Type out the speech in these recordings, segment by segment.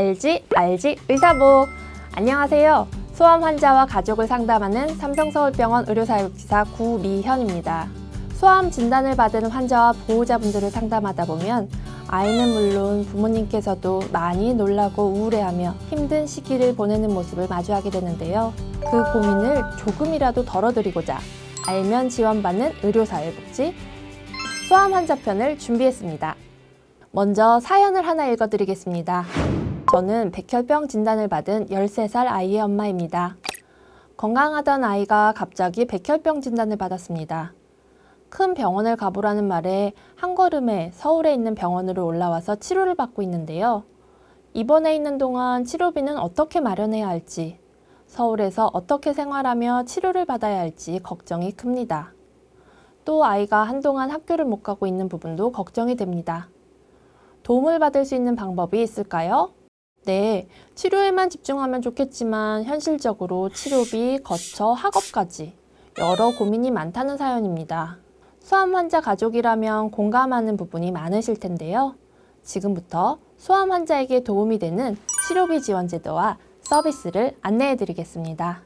알지 의사복. 안녕하세요. 소아암 환자와 가족을 상담하는 삼성서울병원 의료사회복지사 구미현입니다. 소아암 진단을 받은 환자와 보호자분들을 상담하다 보면 아이는 물론 부모님께서도 많이 놀라고 우울해하며 힘든 시기를 보내는 모습을 마주하게 되는데요. 그 고민을 조금이라도 덜어드리고자 알면 지원받는 의료사회복지 소아암 환자 편을 준비했습니다. 먼저 사연을 하나 읽어드리겠습니다. 저는 백혈병 진단을 받은 13살 아이의 엄마입니다. 건강하던 아이가 갑자기 백혈병 진단을 받았습니다. 큰 병원을 가보라는 말에 한 걸음에 서울에 있는 병원으로 올라와서 치료를 받고 있는데요. 입원해 있는 동안 치료비는 어떻게 마련해야 할지, 서울에서 어떻게 생활하며 치료를 받아야 할지 걱정이 큽니다. 또 아이가 한동안 학교를 못 가고 있는 부분도 걱정이 됩니다. 도움을 받을 수 있는 방법이 있을까요? 네, 치료에만 집중하면 좋겠지만 현실적으로 치료비, 거처, 학업까지 여러 고민이 많다는 사연입니다. 소아암 환자 가족이라면 공감하는 부분이 많으실 텐데요. 지금부터 소아암 환자에게 도움이 되는 치료비 지원 제도와 서비스를 안내해 드리겠습니다.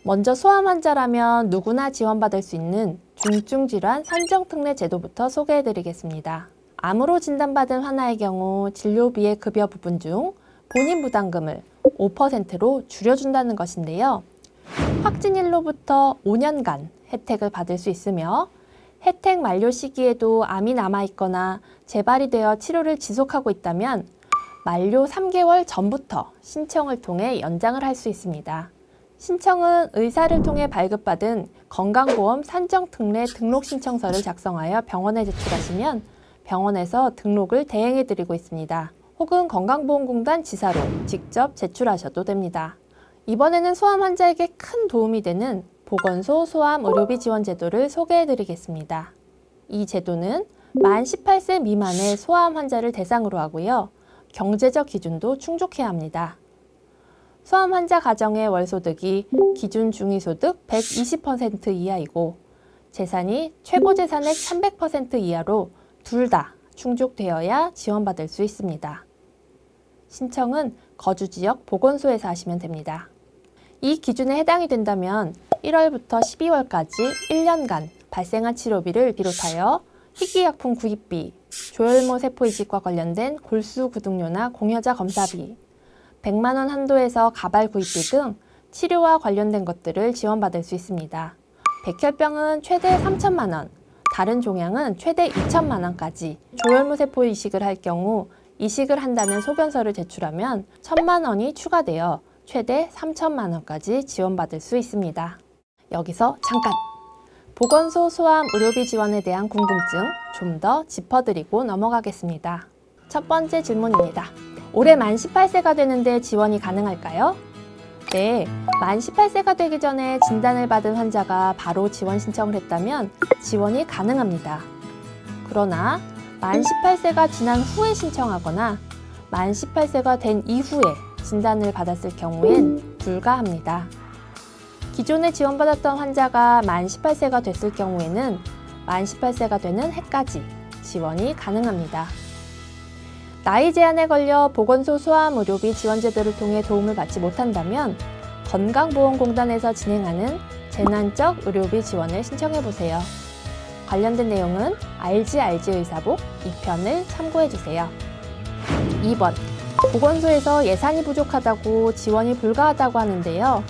먼저 소아암 환자라면 누구나 지원받을 수 있는 중증질환 산정특례 제도부터 소개해 드리겠습니다. 암으로 진단받은 환자의 경우 진료비의 급여 부분 중 본인 부담금을 5%로 줄여준다는 것인데요. 확진일로부터 5년간 혜택을 받을 수 있으며 혜택 만료 시기에도 암이 남아있거나 재발이 되어 치료를 지속하고 있다면 만료 3개월 전부터 신청을 통해 연장을 할 수 있습니다. 신청은 의사를 통해 발급받은 건강보험 산정특례 등록신청서를 작성하여 병원에 제출하시면 병원에서 등록을 대행해드리고 있습니다. 혹은 건강보험공단 지사로 직접 제출하셔도 됩니다. 이번에는 소아암 환자에게 큰 도움이 되는 보건소 소아암 의료비 지원 제도를 소개해드리겠습니다. 이 제도는 만 18세 미만의 소아암 환자를 대상으로 하고요. 경제적 기준도 충족해야 합니다. 소아암 환자 가정의 월소득이 기준 중위소득 120% 이하이고 재산이 최고 재산액 300% 이하로 둘 다 충족되어야 지원받을 수 있습니다. 신청은 거주지역 보건소에서 하시면 됩니다. 이 기준에 해당이 된다면 1월부터 12월까지 1년간 발생한 치료비를 비롯하여 희귀약품 구입비, 조혈모 세포 이식과 관련된 골수 구독료나 공여자 검사비, 100만 원 한도에서 가발 구입비 등 치료와 관련된 것들을 지원받을 수 있습니다. 백혈병은 최대 3천만 원, 다른 종양은 최대 2천만 원까지, 조혈모 세포 이식을 할 경우 이식을 한다는 소견서를 제출하면 1,000만 원이 추가되어 최대 3천만 원까지 지원받을 수 있습니다. 여기서 잠깐! 보건소 소아암 의료비 지원에 대한 궁금증 좀 더 짚어드리고 넘어가겠습니다. 첫 번째 질문입니다. 올해 만 18세가 되는데 지원이 가능할까요? 네, 만 18세가 되기 전에 진단을 받은 환자가 바로 지원 신청을 했다면 지원이 가능합니다. 그러나 만 18세가 지난 후에 신청하거나 만 18세가 된 이후에 진단을 받았을 경우엔 불가합니다. 기존에 지원받았던 환자가 만 18세가 됐을 경우에는 만 18세가 되는 해까지 지원이 가능합니다. 나이 제한에 걸려 보건소 소아암 의료비 지원 제도를 통해 도움을 받지 못한다면 건강보험공단에서 진행하는 재난적 의료비 지원을 신청해보세요. 관련된 내용은 알지 의사복 2편을 참고해주세요. 2번, 보건소에서 예산이 부족하다고 지원이 불가하다고 하는데요.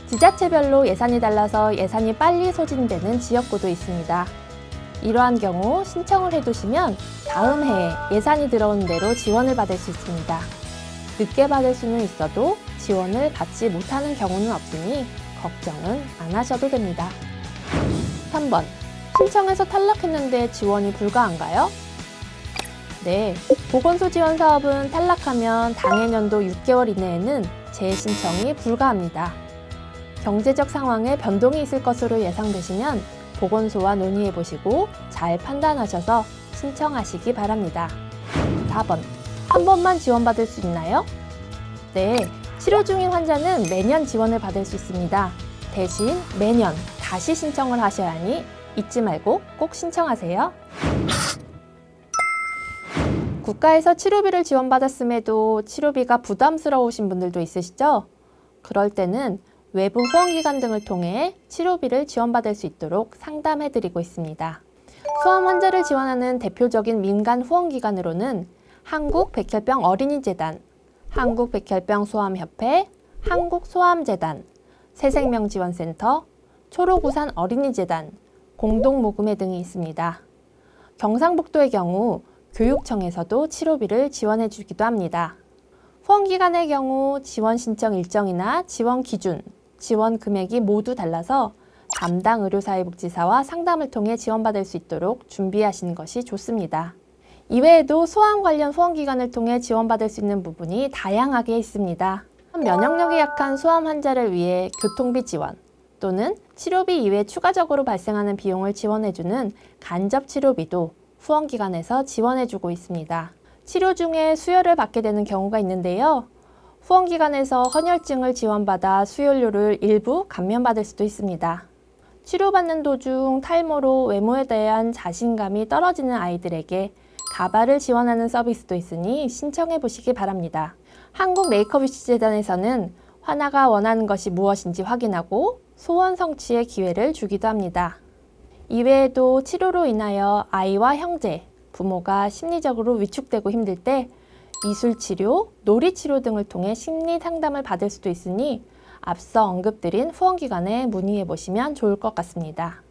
지자체별로 예산이 달라서 예산이 빨리 소진되는 지역구도 있습니다. 이러한 경우 신청을 해두시면 다음 해에 예산이 들어오는 대로 지원을 받을 수 있습니다. 늦게 받을 수는 있어도 지원을 받지 못하는 경우는 없으니 걱정은 안 하셔도 됩니다. 3번, 신청해서 탈락했는데 지원이 불가한가요? 네, 보건소 지원 사업은 탈락하면 당해년도 6개월 이내에는 재신청이 불가합니다. 경제적 상황에 변동이 있을 것으로 예상되시면 보건소와 논의해보시고 잘 판단하셔서 신청하시기 바랍니다. 4번, 한 번만 지원받을 수 있나요? 네, 치료 중인 환자는 매년 지원을 받을 수 있습니다. 대신 매년 다시 신청을 하셔야 하니 잊지 말고 꼭 신청하세요. 국가에서 치료비를 지원받았음에도 치료비가 부담스러우신 분들도 있으시죠? 그럴 때는 외부 후원기관 등을 통해 치료비를 지원받을 수 있도록 상담해드리고 있습니다. 소아암 환자를 지원하는 대표적인 민간 후원기관으로는 한국백혈병 어린이재단, 한국백혈병 소아암협회, 한국소아암재단, 새생명지원센터, 초록우산 어린이재단, 공동모금회 등이 있습니다. 경상북도의 경우 교육청에서도 치료비를 지원해 주기도 합니다. 후원기관의 경우 지원 신청 일정이나 지원 기준, 지원 금액이 모두 달라서 담당 의료사회복지사와 상담을 통해 지원받을 수 있도록 준비하시는 것이 좋습니다. 이외에도 소아암 관련 후원기관을 통해 지원받을 수 있는 부분이 다양하게 있습니다. 면역력이 약한 소아암 환자를 위해 교통비 지원 또는 치료비 이외에 추가적으로 발생하는 비용을 지원해주는 간접치료비도 후원기관에서 지원해주고 있습니다. 치료 중에 수혈을 받게 되는 경우가 있는데요. 후원기관에서 헌혈증을 지원받아 수혈료를 일부 감면받을 수도 있습니다. 치료받는 도중 탈모로 외모에 대한 자신감이 떨어지는 아이들에게 가발을 지원하는 서비스도 있으니 신청해 보시기 바랍니다. 한국 메이크업위시재단에서는 환아가 원하는 것이 무엇인지 확인하고 소원 성취의 기회를 주기도 합니다. 이외에도 치료로 인하여 아이와 형제, 부모가 심리적으로 위축되고 힘들 때 미술치료, 놀이치료 등을 통해 심리 상담을 받을 수도 있으니 앞서 언급드린 후원기관에 문의해 보시면 좋을 것 같습니다.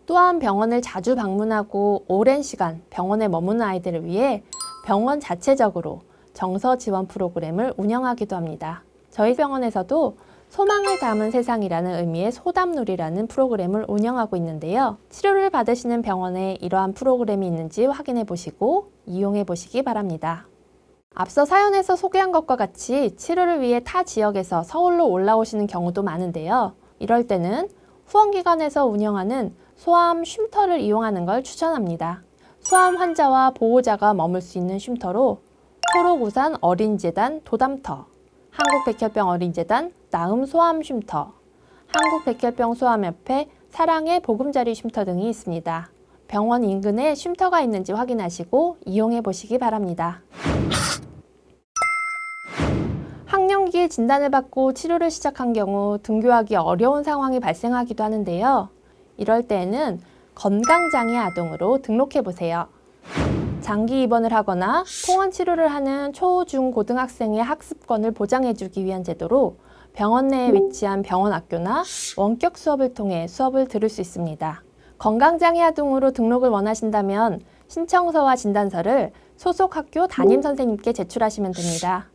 또한 병원을 자주 방문하고 오랜 시간 병원에 머무는 아이들을 위해 병원 자체적으로 정서 지원 프로그램을 운영하기도 합니다. 저희 병원에서도 소망을 담은 세상이라는 의미의 소담놀이라는 프로그램을 운영하고 있는데요. 치료를 받으시는 병원에 이러한 프로그램이 있는지 확인해 보시고 이용해 보시기 바랍니다. 앞서 사연에서 소개한 것과 같이 치료를 위해 타 지역에서 서울로 올라오시는 경우도 많은데요. 이럴 때는 후원기관에서 운영하는 소아암 쉼터를 이용하는 걸 추천합니다. 소아암 환자와 보호자가 머물 수 있는 쉼터로 초록우산 어린이재단 도담터, 한국백혈병 어린이재단 나음소아암 쉼터, 한국백혈병 소아암협회 사랑의 보금자리 쉼터 등이 있습니다. 병원 인근에 쉼터가 있는지 확인하시고 이용해 보시기 바랍니다. 학령기에 진단을 받고 치료를 시작한 경우 등교하기 어려운 상황이 발생하기도 하는데요. 이럴 때에는 건강장애 아동으로 등록해 보세요. 장기 입원을 하거나 통원 치료를 하는 초, 중, 고등학생의 학습권을 보장해주기 위한 제도로 병원 내에 위치한 병원 학교나 원격 수업을 통해 수업을 들을 수 있습니다. 건강장애 아동으로 등록을 원하신다면 신청서와 진단서를 소속 학교 담임 선생님께 제출하시면 됩니다.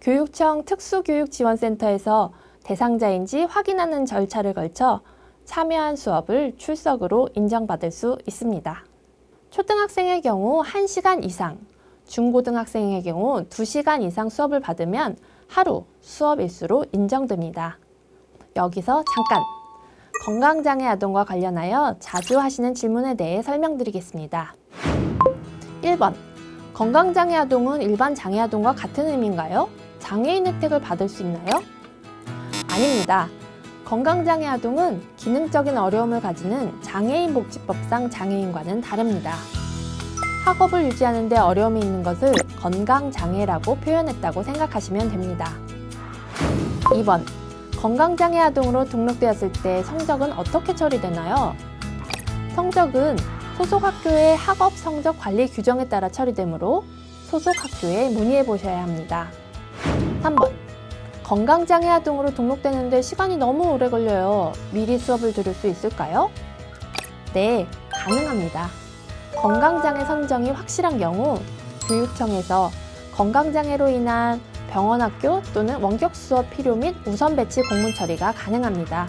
교육청 특수교육지원센터에서 대상자인지 확인하는 절차를 걸쳐 참여한 수업을 출석으로 인정받을 수 있습니다. 초등학생의 경우 1시간 이상, 중고등학생의 경우 2시간 이상 수업을 받으면 하루 수업 일수로 인정됩니다. 여기서 잠깐 건강장애 아동과 관련하여 자주 하시는 질문에 대해 설명드리겠습니다. 1번. 건강장애 아동은 일반 장애 아동과 같은 의미인가요? 장애인 혜택을 받을 수 있나요? 아닙니다. 건강장애 아동은 기능적인 어려움을 가지는 장애인복지법상 장애인과는 다릅니다. 학업을 유지하는 데 어려움이 있는 것을 건강장애라고 표현했다고 생각하시면 됩니다. 2번. 건강장애 아동으로 등록되었을 때 성적은 어떻게 처리되나요? 성적은 소속 학교의 학업 성적 관리 규정에 따라 처리되므로 소속 학교에 문의해 보셔야 합니다. 3번. 건강장애 아동으로 등록되는데 시간이 너무 오래 걸려요. 미리 수업을 들을 수 있을까요? 네, 가능합니다. 건강장애 선정이 확실한 경우 교육청에서 건강장애로 인한 병원 학교 또는 원격 수업 필요 및 우선 배치 공문 처리가 가능합니다.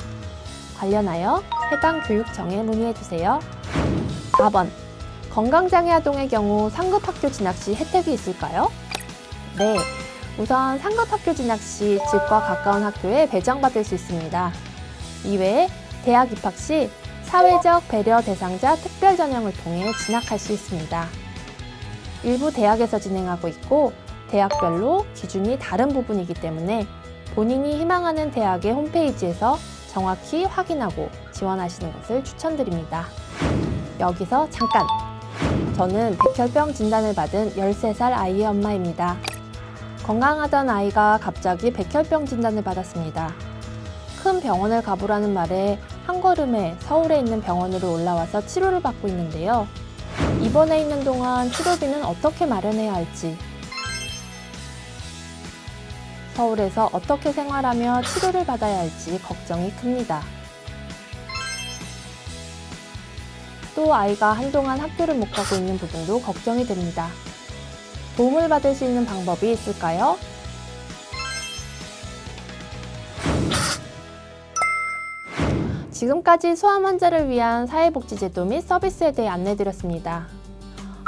관련하여 해당 교육청에 문의해 주세요. 4번. 건강장애 아동의 경우 상급 학교 진학 시 혜택이 있을까요? 네. 우선 상급 학교 진학 시 집과 가까운 학교에 배정받을 수 있습니다. 이외에 대학 입학 시 사회적 배려 대상자 특별 전형을 통해 진학할 수 있습니다. 일부 대학에서 진행하고 있고 대학별로 기준이 다른 부분이기 때문에 본인이 희망하는 대학의 홈페이지에서 정확히 확인하고 지원하시는 것을 추천드립니다. 여기서 잠깐! 저는 백혈병 진단을 받은 13살 아이의 엄마입니다. 건강하던 아이가 갑자기 백혈병 진단을 받았습니다. 큰 병원을 가보라는 말에 한 걸음에 서울에 있는 병원으로 올라와서 치료를 받고 있는데요. 입원해 있는 동안 치료비는 어떻게 마련해야 할지, 서울에서 어떻게 생활하며 치료를 받아야 할지 걱정이 큽니다. 또 아이가 한동안 학교를 못 가고 있는 부분도 걱정이 됩니다. 도움을 받을 수 있는 방법이 있을까요? 지금까지 소아암 환자를 위한 사회복지제도 및 서비스에 대해 안내드렸습니다.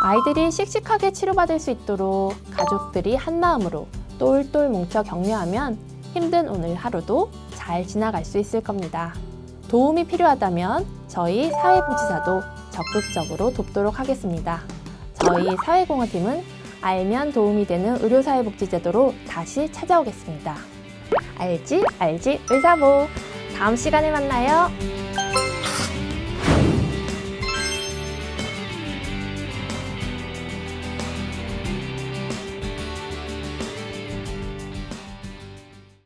아이들이 씩씩하게 치료받을 수 있도록 가족들이 한마음으로 똘똘 뭉쳐 격려하면 힘든 오늘 하루도 잘 지나갈 수 있을 겁니다. 도움이 필요하다면 저희 사회복지사도 적극적으로 돕도록 하겠습니다. 저희 사회공헌팀은 알면 도움이 되는 의료사회복지제도로 다시 찾아오겠습니다. 알지 의사보. 다음 시간에 만나요.